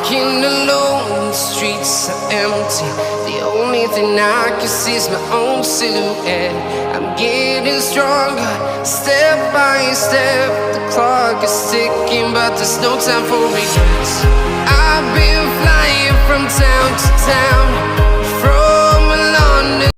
Walking alone, the streets are empty. The only thing I can see is my own silhouette. I'm getting stronger, step by step. The clock is ticking, but there's no time for regrets. I've been flying from town to town,